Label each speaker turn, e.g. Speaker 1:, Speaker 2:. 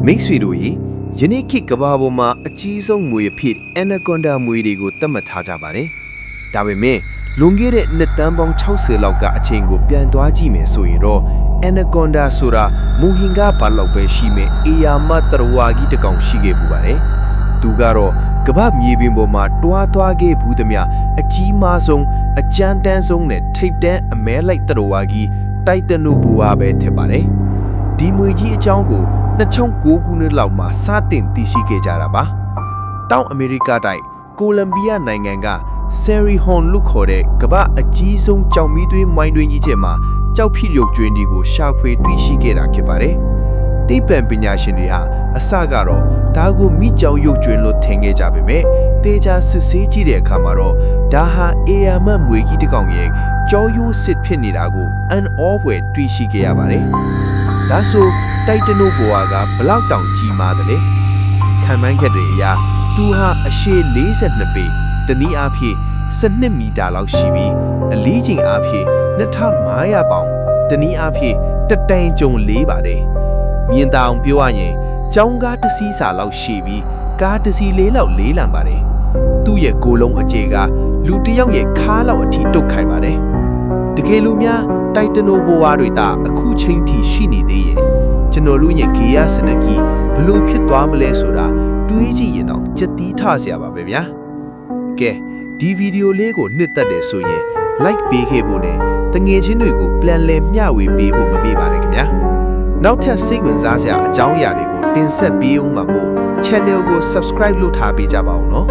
Speaker 1: မိတ်ဆွေတို့ရေယနေ့ခေတ်ကမ္ဘာပေါ်မှာအကြီးဆုံးမွေအဖြစ် Anaconda မွေတွေကိုသတ်မှတ်ထားကြပါတယ်။ဒါပေမဲ့လွန်ခဲ့တဲ့နှစ်တန်းပေါင်း60လောက်ကအချိန်ကိုပြန်သွားကြည့်မယ်ဆိုရင်တော့ Anaconda ဆိုတာမူဟင်ကဘာလောက်ပဲရှိမဲ့အေယာမတရဝါကြီးတစ်ကောင်ရှိခဲ့ပူပါတယ်။သူကတော့ကမ္ဘာမြေပြင်ပေါ်မှာတွားသွားခဲ့ဘူးသမျှအကြီးမားဆုံးအကြမ်းတမ်းဆုံးနဲ့ထိပ်တန်းအမဲလိုက်တရဝါကြီးတိုက်တနုဘူဝါပဲဖြစ်ပါတယ်။ဒီမွေကြီးအကြောင်းကို2009ခုနှစ်လောက်မှာစတင်တည်ရှိခဲ့ကြတာပါ။တောင်အမေရိကတိုက်ကိုလံဘီယာနိုင်ငံကဆယ်ရီဟွန်လို့ခေါ်တဲ့ကမ္ဘာအကြီးဆုံးကြောင်မီးသွေးမိုင်းတွင်းကြီးထဲမှာကြောက်ဖြစ်ရုပ်ကြွင်းတွေကိုရှာဖွေတွေ့ရှိခဲ့တာဖြစ်ပါတယ်။တိပ္ပံပညာရှင်တွေဟာအစကတော့ဒါကိုမိကြောင်ရုပ်ကြွင်းလို့ထင်ခဲ့ကြပေမဲ့တေချာစစ်ဆေးကြည့်တဲ့အခါမှာတော့ဒါဟာအေယာမတ်မွေကြီးတစ်ကောင်ရဲ့ကြောရိုးစစ်ဖြစ်နေတာကိုအန်အောဖွယ်တွေ့ရှိခဲ့ရပါတယ်။ဒါဆိုတိုက်တနိုဘွာကဘလောက်တောင်ကြီးမားတယ်လဲခံမှန်းချက်တွေအရသူဟာအရှည်42ပေတနည်းအားဖြင့်12မီတာလောက်ရှိပြီးအလေးချိန်အားဖြင့်2500ပေါင်တနည်းအားဖြင့်တတန်ကျုံလေးပါတယ်မြင်တောင်ပြောရရင်ကျောင်းကားတစ်စီးစာလောက်ရှိပြီးကားတစ်စီးလေးလောက်လေးလံပါတယ်သူ့ရဲ့ကိုယ်လုံးအကျေကလူတစ်ယောက်ရဲ့ခါးလောက်အထိတုတ်ခိုင်ပါတယ်တကယ်လို့များတိုက်တနိုဘွာတွေတာအခုချိန်ထိရှိနေသေးရဲ့ကျွန်တော်တို့ရဲ့ဂေယစနကြီးဘလို့ဖြစ်သွားမလဲဆိုတာတွေးကြည့်ရင်တော့ကြက်တီးထဆရာပါပဲဗျာကဲဒီဗီဒီယိုလေးကိုနှစ်သက်တယ်ဆိုရင် like ပေးခဲ့ဖို့နဲ့တငယ်ချင်းတွေကိုပြန်လည်မျှဝေပေးဖို့မမေ့ပါနဲ့ခင်ဗျာနောက်ထပ်စိတ်ဝင်စားစရာအကြောင်းအရာတွေကိုတင်ဆက်ပေးအောင်မှာမို့ channel ကို subscribe လုပ်ထားပေးကြပါဦးနော်